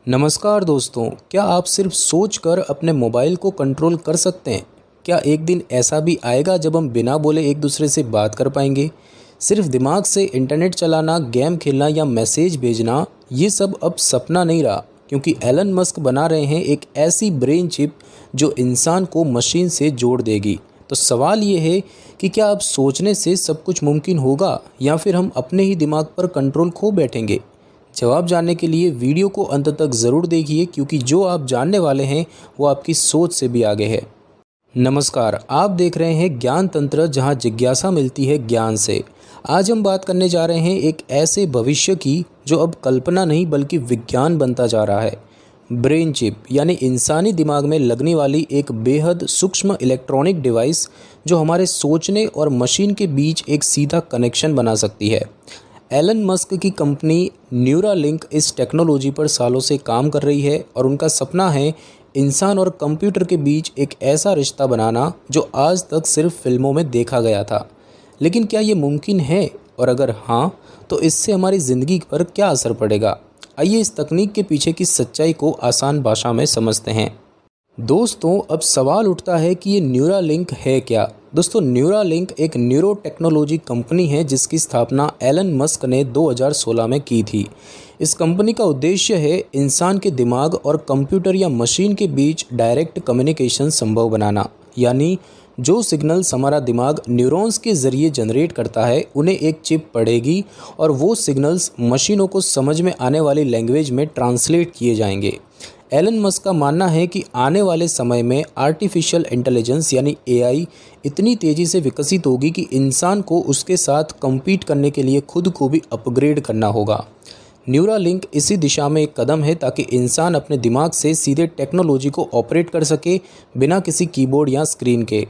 नमस्कार दोस्तों, क्या आप सिर्फ सोचकर अपने मोबाइल को कंट्रोल कर सकते हैं? क्या एक दिन ऐसा भी आएगा जब हम बिना बोले एक दूसरे से बात कर पाएंगे? सिर्फ दिमाग से इंटरनेट चलाना, गेम खेलना या मैसेज भेजना, ये सब अब सपना नहीं रहा, क्योंकि एलन मस्क बना रहे हैं एक ऐसी ब्रेन चिप जो इंसान को मशीन से जोड़ देगी। तो सवाल ये है कि क्या अब सोचने से सब कुछ मुमकिन होगा या फिर हम अपने ही दिमाग पर कंट्रोल खो बैठेंगे? जवाब जानने के लिए वीडियो को अंत तक ज़रूर देखिए, क्योंकि जो आप जानने वाले हैं वो आपकी सोच से भी आगे है। नमस्कार, आप देख रहे हैं ज्ञान तंत्र, जहां जिज्ञासा मिलती है ज्ञान से। आज हम बात करने जा रहे हैं एक ऐसे भविष्य की जो अब कल्पना नहीं बल्कि विज्ञान बनता जा रहा है। ब्रेन चिप यानी इंसानी दिमाग में लगने वाली एक बेहद सूक्ष्म इलेक्ट्रॉनिक डिवाइस जो हमारे सोचने और मशीन के बीच एक सीधा कनेक्शन बना सकती है। एलन मस्क की कंपनी न्यूरालिंक इस टेक्नोलॉजी पर सालों से काम कर रही है और उनका सपना है इंसान और कंप्यूटर के बीच एक ऐसा रिश्ता बनाना जो आज तक सिर्फ फिल्मों में देखा गया था। लेकिन क्या ये मुमकिन है, और अगर हाँ, तो इससे हमारी ज़िंदगी पर क्या असर पड़ेगा? आइए इस तकनीक के पीछे की सच्चाई को आसान भाषा में समझते हैं। दोस्तों, अब सवाल उठता है कि ये न्यूरालिंक है क्या? दोस्तों, न्यूरालिंक एक न्यूरो टेक्नोलॉजी कंपनी है जिसकी स्थापना एलन मस्क ने 2016 में की थी। इस कंपनी का उद्देश्य है इंसान के दिमाग और कंप्यूटर या मशीन के बीच डायरेक्ट कम्युनिकेशन संभव बनाना। यानी जो सिग्नल्स हमारा दिमाग न्यूरॉन्स के ज़रिए जनरेट करता है, उन्हें एक चिप पढ़ेगी और वो सिग्नल्स मशीनों को समझ में आने वाली लैंग्वेज में ट्रांसलेट किए जाएंगे। एलन मस्क का मानना है कि आने वाले समय में आर्टिफिशियल इंटेलिजेंस यानी एआई इतनी तेज़ी से विकसित होगी कि इंसान को उसके साथ compete करने के लिए खुद को भी अपग्रेड करना होगा। न्यूरालिंक इसी दिशा में एक कदम है, ताकि इंसान अपने दिमाग से सीधे टेक्नोलॉजी को ऑपरेट कर सके, बिना किसी कीबोर्ड या स्क्रीन के।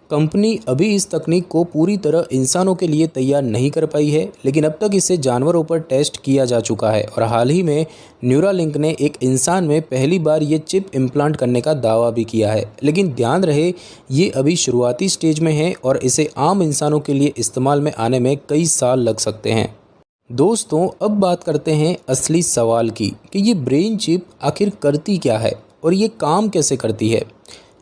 कंपनी अभी इस तकनीक को पूरी तरह इंसानों के लिए तैयार नहीं कर पाई है, लेकिन अब तक इसे जानवरों पर टेस्ट किया जा चुका है और हाल ही में न्यूरालिंक ने एक इंसान में पहली बार ये चिप इम्प्लांट करने का दावा भी किया है। लेकिन ध्यान रहे, ये अभी शुरुआती स्टेज में है और इसे आम इंसानों के लिए इस्तेमाल में आने में कई साल लग सकते हैं। दोस्तों, अब बात करते हैं असली सवाल की कि ये ब्रेन चिप आखिर करती क्या है और ये काम कैसे करती है।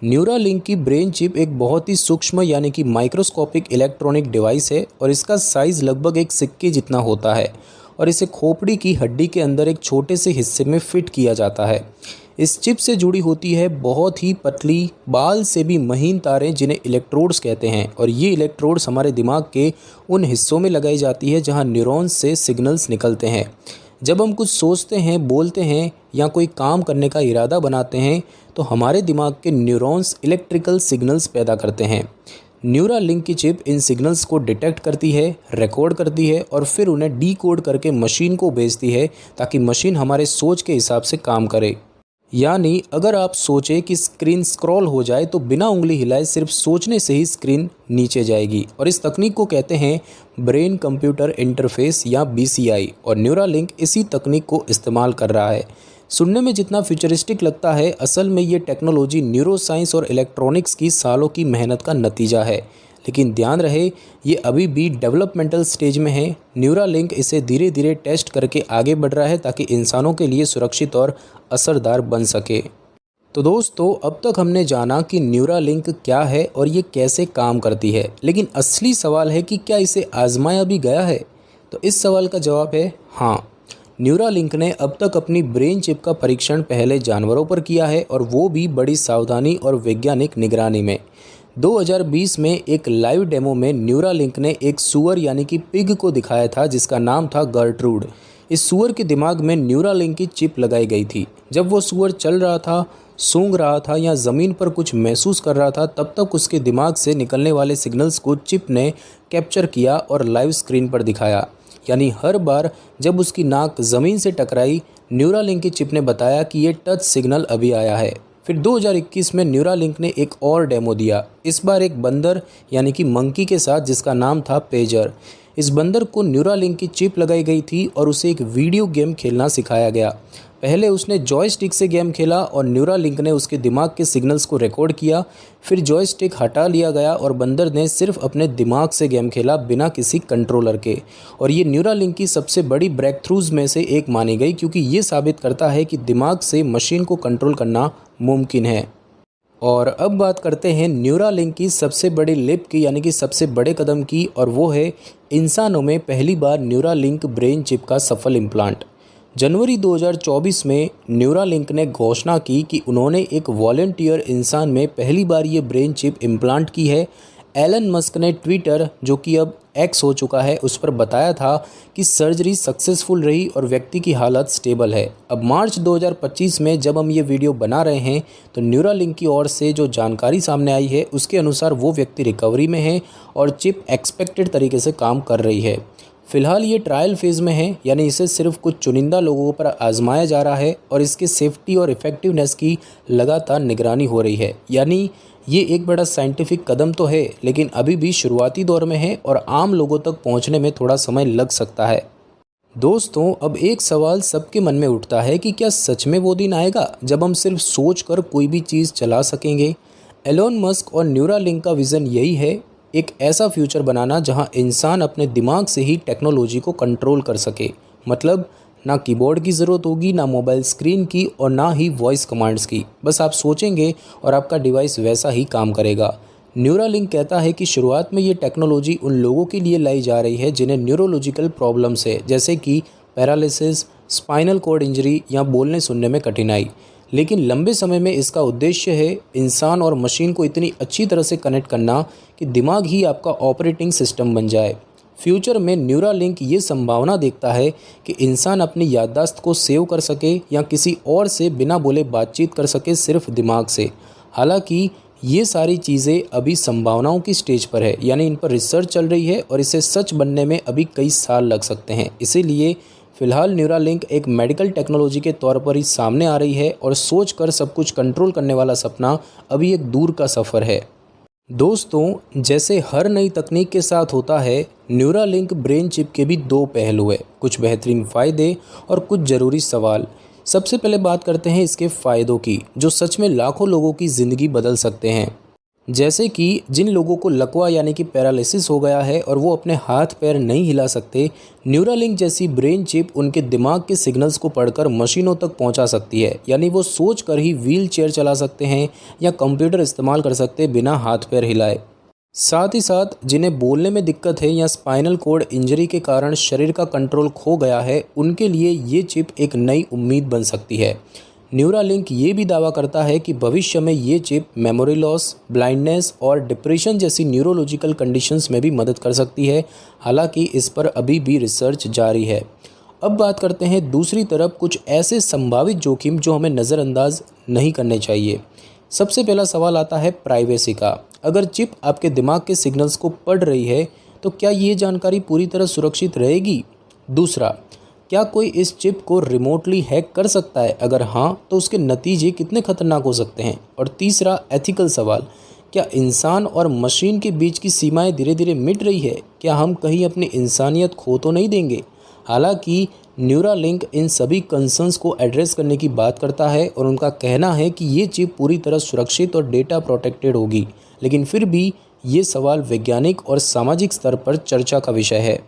न्यूरालिंक की ब्रेन चिप एक बहुत ही सूक्ष्म यानी कि माइक्रोस्कोपिक इलेक्ट्रॉनिक डिवाइस है और इसका साइज़ लगभग एक सिक्के जितना होता है और इसे खोपड़ी की हड्डी के अंदर एक छोटे से हिस्से में फिट किया जाता है। इस चिप से जुड़ी होती है बहुत ही पतली, बाल से भी महीन तारें, जिन्हें इलेक्ट्रोड्स कहते हैं, और ये इलेक्ट्रोड्स हमारे दिमाग के उन हिस्सों में लगाई जाती है जहाँ न्यूरॉन्स से सिग्नल्स निकलते हैं। जब हम कुछ सोचते हैं, बोलते हैं या कोई काम करने का इरादा बनाते हैं, तो हमारे दिमाग के न्यूरॉन्स इलेक्ट्रिकल सिग्नल्स पैदा करते हैं। न्यूरालिंक की चिप इन सिग्नल्स को डिटेक्ट करती है, रिकॉर्ड करती है और फिर उन्हें डीकोड करके मशीन को भेजती है, ताकि मशीन हमारे सोच के हिसाब से काम करे। यानी अगर आप सोचें कि स्क्रीन स्क्रॉल हो जाए, तो बिना उंगली हिलाए सिर्फ सोचने से ही स्क्रीन नीचे जाएगी, और इस तकनीक को कहते हैं ब्रेन कंप्यूटर इंटरफेस या BCI, और न्यूरालिंक इसी तकनीक को इस्तेमाल कर रहा है। सुनने में जितना फ्यूचरिस्टिक लगता है, असल में ये टेक्नोलॉजी न्यूरोसाइंस और इलेक्ट्रॉनिक्स की सालों की मेहनत का नतीजा है। लेकिन ध्यान रहे, ये अभी भी डेवलपमेंटल स्टेज में है। न्यूरालिंक इसे धीरे धीरे टेस्ट करके आगे बढ़ रहा है, ताकि इंसानों के लिए सुरक्षित और असरदार बन सके। तो दोस्तों, अब तक हमने जाना कि न्यूरालिंक क्या है और ये कैसे काम करती है, लेकिन असली सवाल है कि क्या इसे आजमाया भी गया है? तो इस सवाल का जवाब है हाँ। न्यूरालिंक ने अब तक अपनी ब्रेन चिप का परीक्षण पहले जानवरों पर किया है, और वो भी बड़ी सावधानी और वैज्ञानिक निगरानी में। 2020 में एक लाइव डेमो में न्यूरालिंक ने एक सूअर यानी कि पिग को दिखाया था, जिसका नाम था गर्ट्रूड। इस सूअर के दिमाग में न्यूरालिंक की चिप लगाई गई थी। जब वो सूअर चल रहा था, सूंघ रहा था या ज़मीन पर कुछ महसूस कर रहा था, तब तक उसके दिमाग से निकलने वाले सिग्नल्स को चिप ने कैप्चर किया और लाइव स्क्रीन पर दिखाया। यानी हर बार जब उसकी नाक ज़मीन से टकराई, न्यूरालिंक की चिप ने बताया कि ये टच सिग्नल अभी आया है। फिर 2021 में न्यूरालिंक ने एक और डेमो दिया, इस बार एक बंदर यानी कि मंकी के साथ, जिसका नाम था पेजर। इस बंदर को न्यूरालिंक की चिप लगाई गई थी और उसे एक वीडियो गेम खेलना सिखाया गया। पहले उसने जॉयस्टिक से गेम खेला और न्यूरालिंक ने उसके दिमाग के सिग्नल्स को रिकॉर्ड किया। फिर जॉयस्टिक हटा लिया गया और बंदर ने सिर्फ अपने दिमाग से गेम खेला बिना किसी कंट्रोलर के। और ये न्यूरालिंक की सबसे बड़ी ब्रेक थ्रूज में से एक मानी गई, क्योंकि ये साबित करता है कि दिमाग से मशीन को कंट्रोल करना मुमकिन है। और अब बात करते हैं न्यूरालिंक की सबसे बड़ी लिप की, यानी कि सबसे बड़े कदम की, और वो है इंसानों में पहली बार न्यूरालिंक ब्रेन चिप का सफल इम्प्लांट। जनवरी 2024 में न्यूरालिंक ने घोषणा की कि उन्होंने एक वॉलंटियर इंसान में पहली बार ये ब्रेन चिप इम्प्लांट की है। एलन मस्क ने ट्विटर, जो कि अब एक्स हो चुका है, उस पर बताया था कि सर्जरी सक्सेसफुल रही और व्यक्ति की हालत स्टेबल है। अब मार्च 2025 में जब हम ये वीडियो बना रहे हैं तो न्यूरालिंक की ओर से जो जानकारी सामने आई है उसके अनुसार वो व्यक्ति रिकवरी में है और चिप एक्सपेक्टेड तरीके से काम कर रही है। फिलहाल ये ट्रायल फेज़ में है, यानी इसे सिर्फ कुछ चुनिंदा लोगों पर आजमाया जा रहा है और इसके सेफ्टी और इफ़ेक्टिवनेस की लगातार निगरानी हो रही है। यानी ये एक बड़ा साइंटिफिक कदम तो है, लेकिन अभी भी शुरुआती दौर में है और आम लोगों तक पहुंचने में थोड़ा समय लग सकता है। दोस्तों, अब एक सवाल सबके मन में उठता है कि क्या सच में वो दिन आएगा जब हम सिर्फ सोच कर कोई भी चीज़ चला सकेंगे? एलोन मस्क और न्यूरालिंक का विज़न यही है, एक ऐसा फ्यूचर बनाना जहां इंसान अपने दिमाग से ही टेक्नोलॉजी को कंट्रोल कर सके। मतलब ना कीबोर्ड की ज़रूरत होगी, ना मोबाइल स्क्रीन की, और ना ही वॉइस कमांड्स की। बस आप सोचेंगे और आपका डिवाइस वैसा ही काम करेगा। न्यूरालिंक कहता है कि शुरुआत में ये टेक्नोलॉजी उन लोगों के लिए लाई जा रही है जिन्हें न्यूरोलॉजिकल प्रॉब्लम्स है, जैसे कि पैरालिसिस, स्पाइनल कॉर्ड इंजरी या बोलने सुनने में कठिनाई। लेकिन लंबे समय में इसका उद्देश्य है इंसान और मशीन को इतनी अच्छी तरह से कनेक्ट करना कि दिमाग ही आपका ऑपरेटिंग सिस्टम बन जाए। फ्यूचर में न्यूरालिंक ये संभावना देखता है कि इंसान अपनी याददाश्त को सेव कर सके या किसी और से बिना बोले बातचीत कर सके सिर्फ दिमाग से। हालांकि ये सारी चीज़ें अभी संभावनाओं की स्टेज पर है, यानी इन पर रिसर्च चल रही है और इसे सच बनने में अभी कई साल लग सकते हैं। इसीलिए फ़िलहाल न्यूरालिंक एक मेडिकल टेक्नोलॉजी के तौर पर ही सामने आ रही है और सोच कर सब कुछ कंट्रोल करने वाला सपना अभी एक दूर का सफ़र है। दोस्तों, जैसे हर नई तकनीक के साथ होता है, न्यूरालिंक ब्रेन चिप के भी दो पहलू है, कुछ बेहतरीन फ़ायदे और कुछ ज़रूरी सवाल। सबसे पहले बात करते हैं इसके फ़ायदों की, जो सच में लाखों लोगों की ज़िंदगी बदल सकते हैं। जैसे कि जिन लोगों को लकवा यानी कि पैरालिसिस हो गया है और वो अपने हाथ पैर नहीं हिला सकते, न्यूरालिंक जैसी ब्रेन चिप उनके दिमाग के सिग्नल्स को पढ़कर मशीनों तक पहुंचा सकती है। यानी वो सोच कर ही व्हील चेयर चला सकते हैं या कंप्यूटर इस्तेमाल कर सकते हैं बिना हाथ पैर हिलाए। साथ ही साथ जिन्हें बोलने में दिक्कत है या स्पाइनल कॉर्ड इंजरी के कारण शरीर का कंट्रोल खो गया है, उनके लिए ये चिप एक नई उम्मीद बन सकती है। न्यूरालिंक ये भी दावा करता है कि भविष्य में ये चिप मेमोरी लॉस, ब्लाइंडनेस और डिप्रेशन जैसी न्यूरोलॉजिकल कंडीशंस में भी मदद कर सकती है। हालांकि इस पर अभी भी रिसर्च जारी है। अब बात करते हैं दूसरी तरफ कुछ ऐसे संभावित जोखिम जो हमें नज़रअंदाज नहीं करने चाहिए। सबसे पहला सवाल आता है प्राइवेसी का। अगर चिप आपके दिमाग के सिग्नल्स को पढ़ रही है तो क्या ये जानकारी पूरी तरह सुरक्षित रहेगी? दूसरा, क्या कोई इस चिप को रिमोटली हैक कर सकता है? अगर हाँ, तो उसके नतीजे कितने खतरनाक हो सकते हैं? और तीसरा, एथिकल सवाल, क्या इंसान और मशीन के बीच की सीमाएं धीरे धीरे मिट रही है? क्या हम कहीं अपनी इंसानियत खो तो नहीं देंगे? हालांकि न्यूरालिंक इन सभी कंसर्न्स को एड्रेस करने की बात करता है और उनका कहना है कि ये चिप पूरी तरह सुरक्षित और डेटा प्रोटेक्टेड होगी, लेकिन फिर भी ये सवाल वैज्ञानिक और सामाजिक स्तर पर चर्चा का विषय है।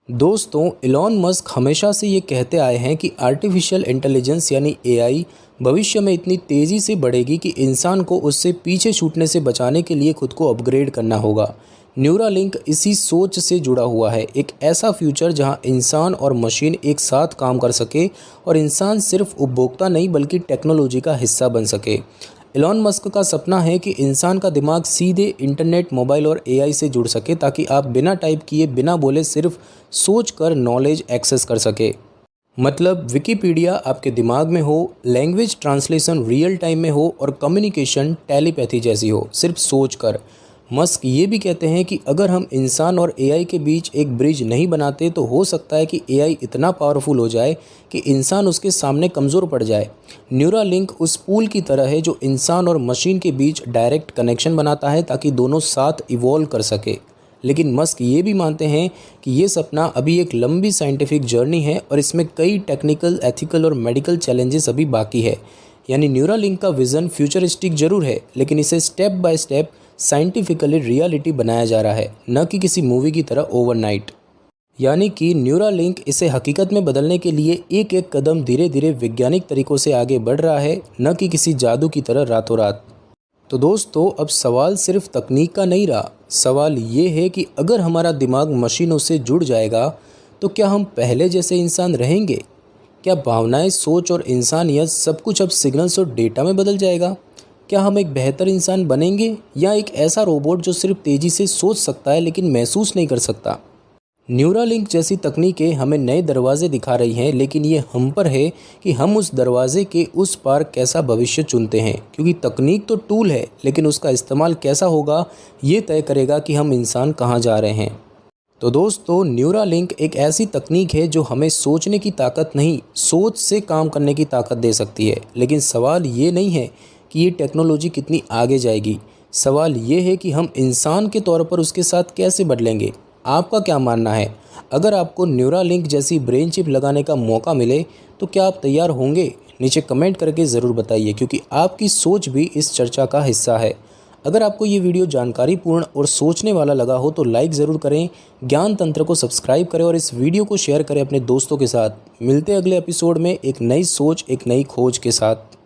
दोस्तों, एलोन मस्क हमेशा से ये कहते आए हैं कि आर्टिफिशियल इंटेलिजेंस यानी एआई भविष्य में इतनी तेज़ी से बढ़ेगी कि इंसान को उससे पीछे छूटने से बचाने के लिए खुद को अपग्रेड करना होगा। न्यूरालिंक इसी सोच से जुड़ा हुआ है, एक ऐसा फ्यूचर जहां इंसान और मशीन एक साथ काम कर सके और इंसान सिर्फ उपभोक्ता नहीं बल्कि टेक्नोलॉजी का हिस्सा बन सके। एलोन मस्क का सपना है कि इंसान का दिमाग सीधे इंटरनेट, मोबाइल और एआई से जुड़ सके ताकि आप बिना टाइप किए, बिना बोले सिर्फ सोच कर नॉलेज एक्सेस कर सके। मतलब विकिपीडिया आपके दिमाग में हो, लैंग्वेज ट्रांसलेशन रियल टाइम में हो और कम्युनिकेशन टेलीपैथी जैसी हो, सिर्फ सोच कर। मस्क ये भी कहते हैं कि अगर हम इंसान और एआई के बीच एक ब्रिज नहीं बनाते तो हो सकता है कि एआई इतना पावरफुल हो जाए कि इंसान उसके सामने कमज़ोर पड़ जाए। न्यूरालिंक उस पुल की तरह है जो इंसान और मशीन के बीच डायरेक्ट कनेक्शन बनाता है ताकि दोनों साथ इवॉल्व कर सके। लेकिन मस्क ये भी मानते हैं कि ये सपना अभी एक लंबी साइंटिफिक जर्नी है और इसमें कई टेक्निकल, एथिकल और मेडिकल चैलेंजेस अभी बाकी है। यानी न्यूरालिंक का विज़न फ्यूचरिस्टिक जरूर है, लेकिन इसे step by step scientifically reality बनाया जा रहा है, न कि किसी मूवी की तरह ओवरनाइट। यानी कि न्यूरालिंक इसे हकीकत में बदलने के लिए एक एक कदम धीरे धीरे वैज्ञानिक तरीकों से आगे बढ़ रहा है, न कि किसी जादू की तरह रातों रात। तो दोस्तों, अब सवाल सिर्फ तकनीक का नहीं रहा, सवाल ये है कि अगर हमारा दिमाग मशीनों से जुड़ जाएगा तो क्या हम पहले जैसे इंसान रहेंगे? क्या भावनाएं, सोच और इंसानियत सब कुछ अब सिग्नल्स और डेटा में बदल जाएगा? क्या हम एक बेहतर इंसान बनेंगे या एक ऐसा रोबोट जो सिर्फ तेज़ी से सोच सकता है लेकिन महसूस नहीं कर सकता? न्यूरालिंक जैसी तकनीकें हमें नए दरवाजे दिखा रही हैं, लेकिन ये हम पर है कि हम उस दरवाजे के उस पार कैसा भविष्य चुनते हैं। क्योंकि तकनीक तो टूल है, लेकिन उसका इस्तेमाल कैसा होगा ये तय करेगा कि हम इंसान कहाँ जा रहे हैं। तो दोस्तों, न्यूरालिंक एक ऐसी तकनीक है जो हमें सोचने की ताकत नहीं, सोच से काम करने की ताकत दे सकती है। लेकिन सवाल ये नहीं है कि ये टेक्नोलॉजी कितनी आगे जाएगी, सवाल ये है कि हम इंसान के तौर पर उसके साथ कैसे बदलेंगे। आपका क्या मानना है? अगर आपको न्यूरालिंक जैसी ब्रेन चिप लगाने का मौका मिले तो क्या आप तैयार होंगे? नीचे कमेंट करके ज़रूर बताइए, क्योंकि आपकी सोच भी इस चर्चा का हिस्सा है। अगर आपको ये वीडियो जानकारीपूर्ण और सोचने वाला लगा हो तो लाइक ज़रूर करें, ज्ञान तंत्र को सब्सक्राइब करें और इस वीडियो को शेयर करें अपने दोस्तों के साथ। मिलते हैं अगले एपिसोड में एक नई सोच, एक नई खोज के साथ।